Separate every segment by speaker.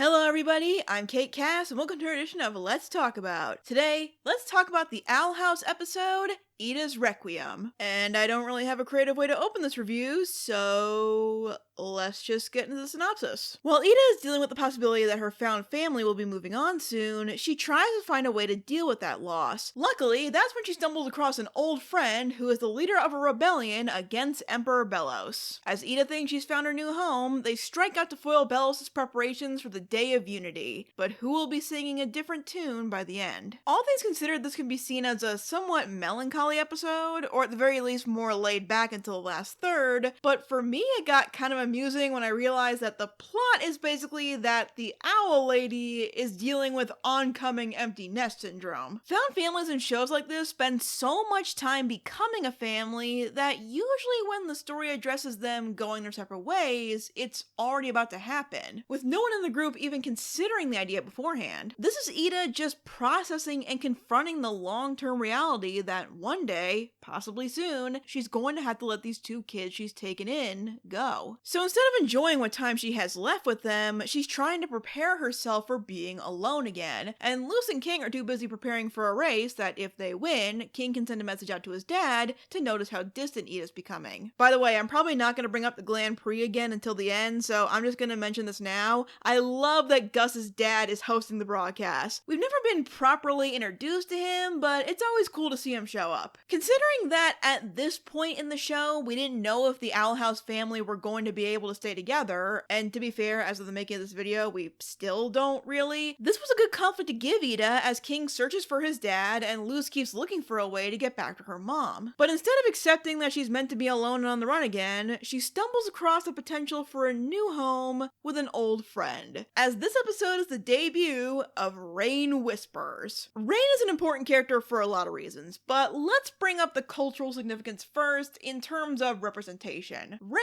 Speaker 1: Hello everybody, I'm Kate Cass and welcome to our edition of Let's Talk About. Today, let's talk about the Owl House episode, Edas Requiem. And I don't really have a creative way to open this review, so let's just get into the synopsis. While Eda is dealing with the possibility that her found family will be moving on soon, she tries to find a way to deal with that loss. Luckily, that's when she stumbles across an old friend who is the leader of a rebellion against Emperor Belos. As Eda thinks she's found her new home, they strike out to foil Belos' preparations for the Day of Unity, but who will be singing a different tune by the end. All things considered, this can be seen as a somewhat melancholy episode, or at the very least more laid back until the last third, but for me it got kind of amusing when I realized that the plot is basically that the owl lady is dealing with oncoming empty nest syndrome. Found families in shows like this spend so much time becoming a family that usually when the story addresses them going their separate ways, it's already about to happen, with no one in the group even considering the idea beforehand. This is Eda just processing and confronting the long-term reality that one day, possibly soon, she's going to have to let these two kids she's taken in go. So instead of enjoying what time she has left with them, she's trying to prepare herself for being alone again. And Luce and King are too busy preparing for a race that if they win, King can send a message out to his dad to notice how distant Eda's becoming. By the way, I'm probably not going to bring up the Grand Prix again until the end, so I'm just going to mention this now. I love that Gus's dad is hosting the broadcast. We've never been properly introduced to him, but it's always cool to see him show up. Considering that at this point in the show, we didn't know if the Owl House family were going to be able to stay together, and to be fair, as of the making of this video, we still don't really. This was a good conflict to give Eda as King searches for his dad and Luce keeps looking for a way to get back to her mom. But instead of accepting that she's meant to be alone and on the run again, she stumbles across the potential for a new home with an old friend, as this episode is the debut of Rain Whispers. Rain is an important character for a lot of reasons, but let's bring up the cultural significance first in terms of representation. Rain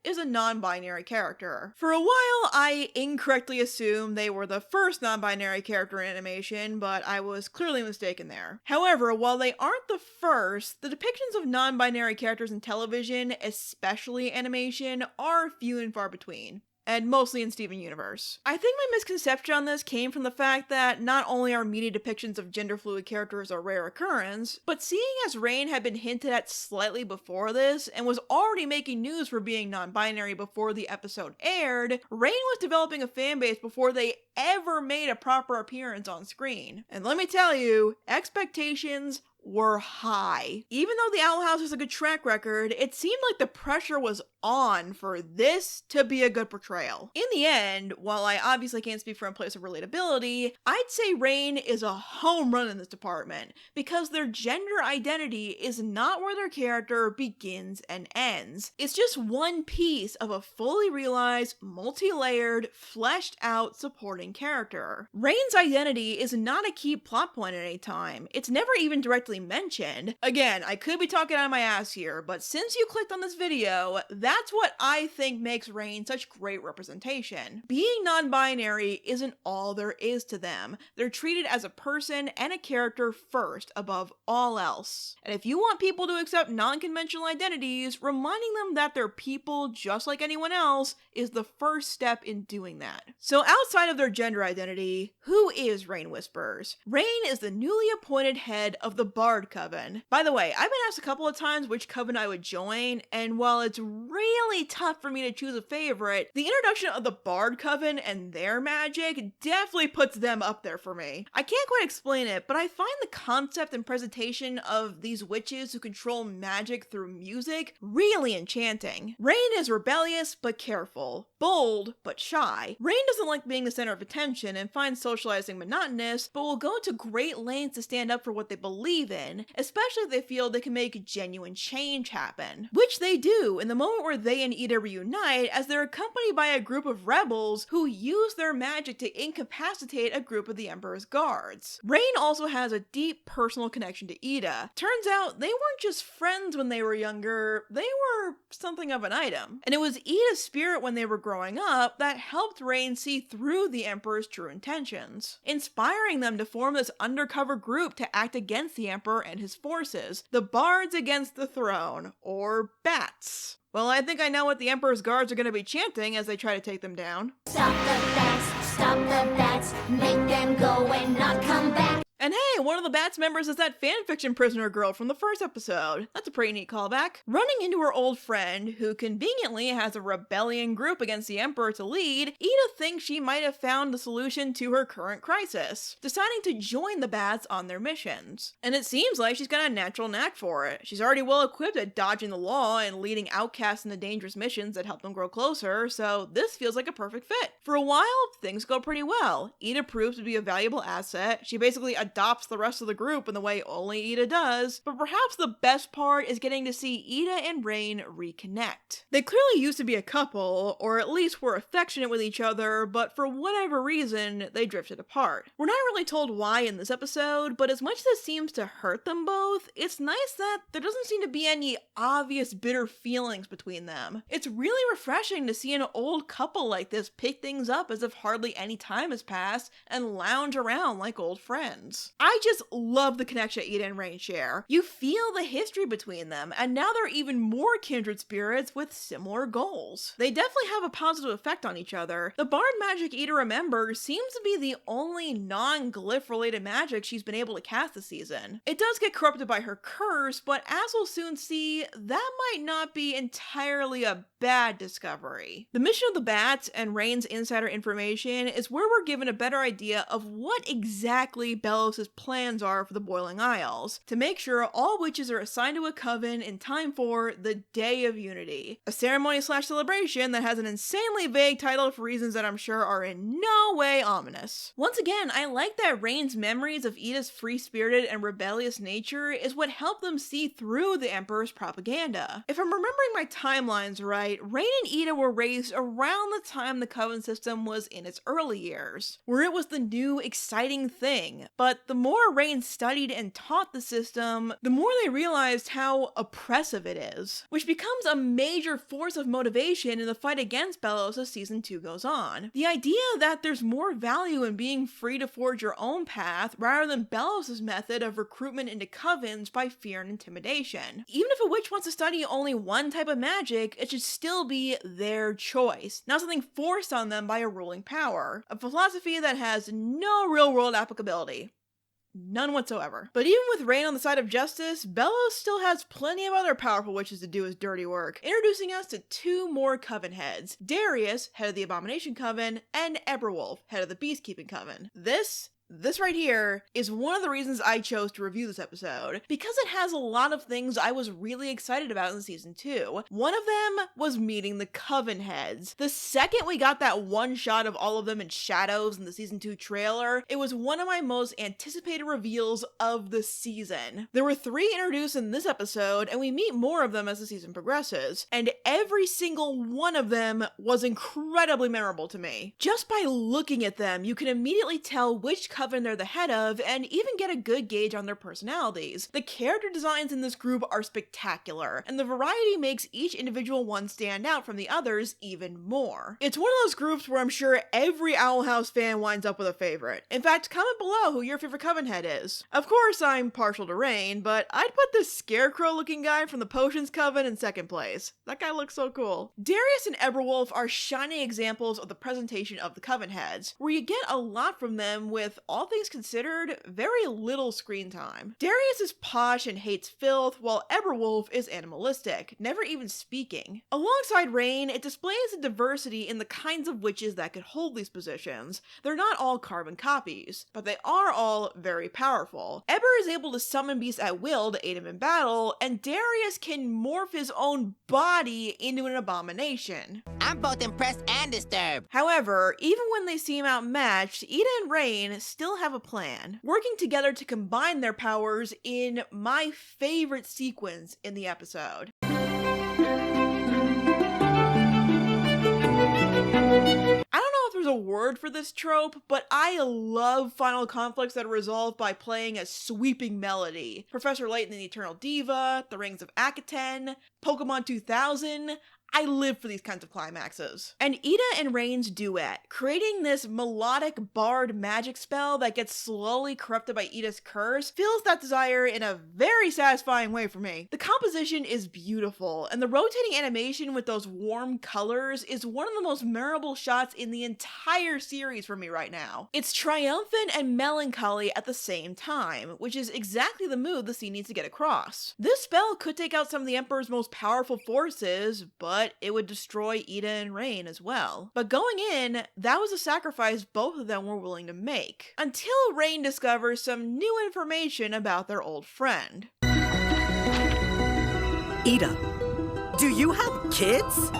Speaker 1: is a non-binary character. For a while, I incorrectly assumed they were the first non-binary character in animation, but I was clearly mistaken there. However, while they aren't the first, the depictions of non-binary characters in television, especially animation, are few and far between. And mostly in Steven Universe. I think my misconception on this came from the fact that not only are media depictions of gender-fluid characters a rare occurrence, but seeing as Rain had been hinted at slightly before this, and was already making news for being non-binary before the episode aired, Rain was developing a fanbase before they ever made a proper appearance on screen. And let me tell you, expectations were high. Even though the Owl House has a good track record, it seemed like the pressure was on for this to be a good portrayal. In the end, while I obviously can't speak from a place of relatability, I'd say Rain is a home run in this department, because their gender identity is not where their character begins and ends. It's just one piece of a fully realized, multi-layered, fleshed out supporting character. Rain's identity is not a key plot point at any time. It's never even directly mentioned. Again, I could be talking out of my ass here, but since you clicked on this video, that's what I think makes Rain such great representation. Being non-binary isn't all there is to them. They're treated as a person and a character first, above all else. And if you want people to accept non-conventional identities, reminding them that they're people just like anyone else is the first step in doing that. So outside of their gender identity, who is Rain Whispers? Rain is the newly appointed head of the Bard Coven. By the way, I've been asked a couple of times which coven I would join, and while it's really tough for me to choose a favorite, the introduction of the Bard Coven and their magic definitely puts them up there for me. I can't quite explain it, but I find the concept and presentation of these witches who control magic through music really enchanting. Rain is rebellious but careful, bold but shy. Rain doesn't like being the center of attention and finds socializing monotonous, but will go to great lengths to stand up for what they believe in, especially if they feel they can make genuine change happen. Which they do in the moment where they and Eda reunite, as they're accompanied by a group of rebels who use their magic to incapacitate a group of the Emperor's guards. Rain also has a deep personal connection to Eda. Turns out they weren't just friends when they were younger, they were something of an item. And it was Eda's spirit when they were growing up that helped Rain see through the Emperor's true intentions, inspiring them to form this undercover group to act against the Emperor and his forces, the Bards Against the Throne, or BATS. Well, I think I know what the Emperor's guards are going to be chanting as they try to take them down.
Speaker 2: Stop the dance, stop stop the bats, make them go and not come back.
Speaker 1: And hey, one of the Bats members is that fanfiction prisoner girl from the first episode. That's a pretty neat callback. Running into her old friend, who conveniently has a rebellion group against the Emperor to lead, Eda thinks she might have found the solution to her current crisis, deciding to join the Bats on their missions. And it seems like she's got a natural knack for it. She's already well equipped at dodging the law and leading outcasts into dangerous missions that help them grow closer, so this feels like a perfect fit. For a while, things go pretty well. Eda proves to be a valuable asset. She basically adopts the rest of the group in the way only Eda does, but perhaps the best part is getting to see Eda and Rain reconnect. They clearly used to be a couple, or at least were affectionate with each other, but for whatever reason, they drifted apart. We're not really told why in this episode, but as much as this seems to hurt them both, it's nice that there doesn't seem to be any obvious bitter feelings between them. It's really refreshing to see an old couple like this pick things up as if hardly any time has passed and lounge around like old friends. I just love the connection Eda and Rain share. You feel the history between them, and now they're even more kindred spirits with similar goals. They definitely have a positive effect on each other. The bard magic Eda remembers seems to be the only non-glyph related magic she's been able to cast this season. It does get corrupted by her curse, but as we'll soon see, that might not be entirely a bad discovery. The mission of the Bats and Rain's insider information is where we're given a better idea of what exactly Bellows' plans are for the Boiling Isles, to make sure all witches are assigned to a coven in time for the Day of Unity, a ceremony/celebration that has an insanely vague title for reasons that I'm sure are in no way ominous. Once again, I like that Rain's memories of Eda's free-spirited and rebellious nature is what helped them see through the Emperor's propaganda. If I'm remembering my timelines right, Rain and Eda were raised around the time the coven system was in its early years, where it was the new exciting thing. But the more Rain studied and taught the system, the more they realized how oppressive it is, which becomes a major force of motivation in the fight against Bellows as season 2 goes on. The idea that there's more value in being free to forge your own path rather than Bellows' method of recruitment into covens by fear and intimidation. Even if a witch wants to study only one type of magic, it should still be their choice, not something forced on them by a ruling power. A philosophy that has no real-world applicability. None whatsoever. But even with Rain on the side of justice, Bellows still has plenty of other powerful witches to do his dirty work, introducing us to 2 more Covenheads: Darius, head of the Abomination Coven, and Eberwolf, head of the Beastkeeping Coven. This right here is one of the reasons I chose to review this episode, because it has a lot of things I was really excited about in season 2. One of them was meeting the Covenheads. The second we got that one shot of all of them in shadows in the season 2 trailer, it was one of my most anticipated reveals of the season. There were 3 introduced in this episode, and we meet more of them as the season progresses, and every single one of them was incredibly memorable to me. Just by looking at them, you can immediately tell which coven they're the head of, and even get a good gauge on their personalities. The character designs in this group are spectacular, and the variety makes each individual one stand out from the others even more. It's one of those groups where I'm sure every Owl House fan winds up with a favorite. In fact, comment below who your favorite Covenhead is. Of course, I'm partial to Rain, but I'd put this scarecrow-looking guy from the Potions Coven in second place. That guy looks so cool. Darius and Eberwolf are shining examples of the presentation of the Covenheads, where you get a lot from them with, all things considered, very little screen time. Darius is posh and hates filth, while Eberwolf is animalistic, never even speaking. Alongside Rain, it displays a diversity in the kinds of witches that could hold these positions. They're not all carbon copies, but they are all very powerful. Eber is able to summon beasts at will to aid him in battle, and Darius can morph his own body into an abomination.
Speaker 3: I'm both impressed and disturbed.
Speaker 1: However, even when they seem outmatched, Eda and Rain still have a plan, working together to combine their powers in my favorite sequence in the episode. I don't know if there's a word for this trope, but I love final conflicts that are resolved by playing a sweeping melody. Professor Layton and the Eternal Diva, The Rings of Akaten, Pokemon 2000. I live for these kinds of climaxes. And Eda and Rain's duet, creating this melodic barred magic spell that gets slowly corrupted by Eda's curse, fills that desire in a very satisfying way for me. The composition is beautiful, and the rotating animation with those warm colors is one of the most memorable shots in the entire series for me right now. It's triumphant and melancholy at the same time, which is exactly the mood the scene needs to get across. This spell could take out some of the Emperor's most powerful forces, but it would destroy Eda and Rain as well. But going in, that was a sacrifice both of them were willing to make, until Rain discovers some new information about their old friend.
Speaker 4: Eda, do you have kids?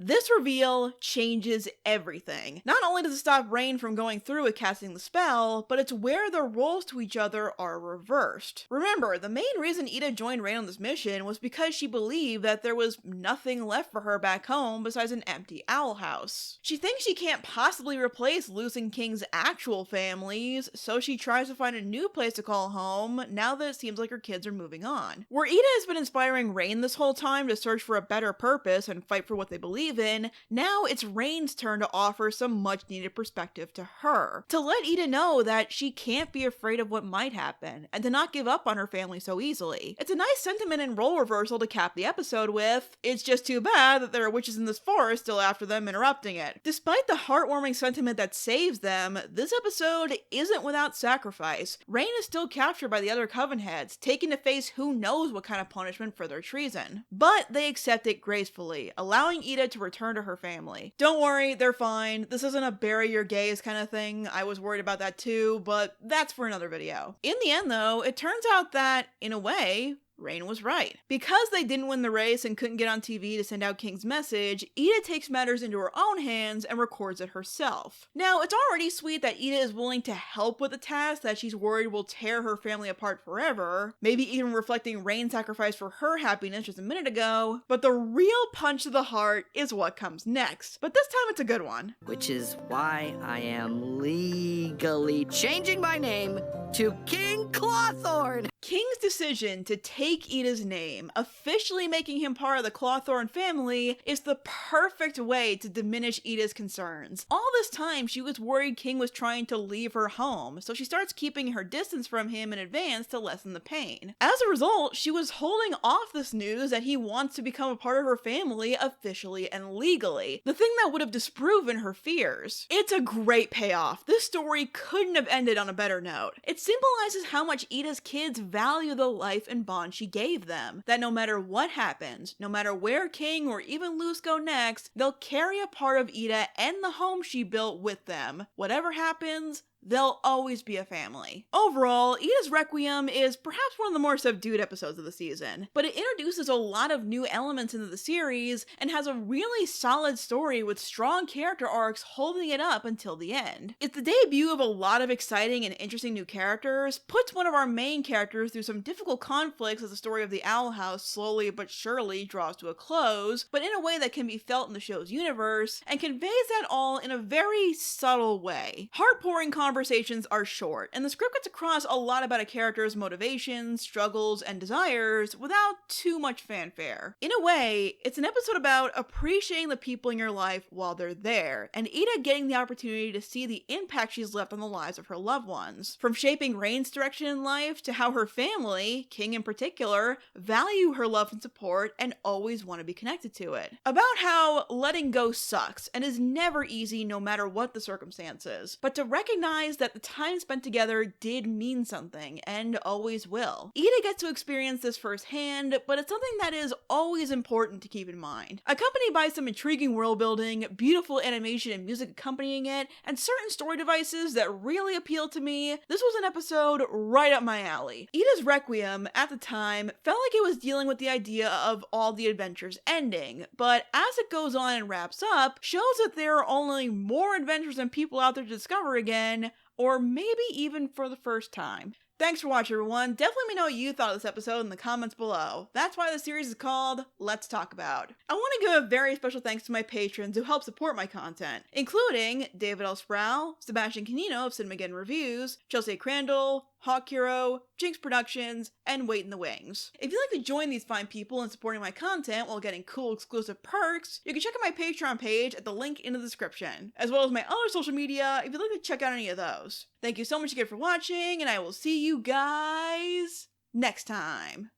Speaker 1: This reveal changes everything. Not only does it stop Rain from going through with casting the spell, but it's where their roles to each other are reversed. Remember, the main reason Eda joined Rain on this mission was because she believed that there was nothing left for her back home besides an empty owl house. She thinks she can't possibly replace losing King's actual families, so she tries to find a new place to call home now that it seems like her kids are moving on. Where Eda has been inspiring Rain this whole time to search for a better purpose and fight for what they believe in, now it's Rain's turn to offer some much needed perspective to her. To let Eda know that she can't be afraid of what might happen, and to not give up on her family so easily. It's a nice sentiment and role reversal to cap the episode with. It's just too bad that there are witches in this forest still after them, interrupting it. Despite the heartwarming sentiment that saves them, this episode isn't without sacrifice. Rain is still captured by the other Covenheads, taken to face who knows what kind of punishment for their treason. But they accept it gracefully, allowing Eda to return to her family. Don't worry, they're fine. This isn't a bury your gays kind of thing. I was worried about that too, but that's for another video. In the end though, it turns out that, in a way, Rain was right. Because they didn't win the race and couldn't get on TV to send out King's message, Eda takes matters into her own hands and records it herself. Now, it's already sweet that Eda is willing to help with a task that she's worried will tear her family apart forever, maybe even reflecting Rain's sacrifice for her happiness just a minute ago, but the real punch to the heart is what comes next. But this time it's a good one.
Speaker 4: Which is why I am legally changing my name to King Clawthorne!
Speaker 1: King's decision to take Eda's name, officially making him part of the Clawthorne family, is the perfect way to diminish Eda's concerns. All this time, she was worried King was trying to leave her home, so she starts keeping her distance from him in advance to lessen the pain. As a result, she was holding off this news that he wants to become a part of her family officially and legally, the thing that would have disproven her fears. It's a great payoff. This story couldn't have ended on a better note. It symbolizes how much Eda's kids value the life and bond she gave them, that no matter what happens, no matter where King or even Luce go next, they'll carry a part of Eda and the home she built with them. Whatever happens, they'll always be a family. Overall, Edas Requiem is perhaps one of the more subdued episodes of the season, but it introduces a lot of new elements into the series and has a really solid story with strong character arcs holding it up until the end. It's the debut of a lot of exciting and interesting new characters, puts one of our main characters through some difficult conflicts as the story of the Owl House slowly but surely draws to a close, but in a way that can be felt in the show's universe, and conveys that all in a very subtle way. Heartpouring conversations are short, and the script gets across a lot about a character's motivations, struggles, and desires without too much fanfare. In a way, it's an episode about appreciating the people in your life while they're there, and Eda getting the opportunity to see the impact she's left on the lives of her loved ones. From shaping Rain's direction in life to how her family, King in particular, value her love and support and always want to be connected to it. About how letting go sucks and is never easy no matter what the circumstances, but to recognize that the time spent together did mean something and always will. Eda gets to experience this firsthand, but it's something that is always important to keep in mind. Accompanied by some intriguing world building, beautiful animation and music accompanying it, and certain story devices that really appealed to me, this was an episode right up my alley. Edas Requiem, at the time, felt like it was dealing with the idea of all the adventures ending, but as it goes on and wraps up, shows that there are only more adventures and people out there to discover again, or maybe even for the first time. Thanks for watching, everyone. Definitely let me know what you thought of this episode in the comments below. That's why the series is called Let's Talk About. I want to give a very special thanks to my patrons who help support my content, including David L. Sproul, Sebastian Canino of Cinemageddon Reviews, Chelsea Crandall, Hawk Hero, Jinx Productions, and Wait in the Wings. If you'd like to join these fine people in supporting my content while getting cool exclusive perks, you can check out my Patreon page at the link in the description, as well as my other social media if you'd like to check out any of those. Thank you so much again for watching, and I will see you guys next time.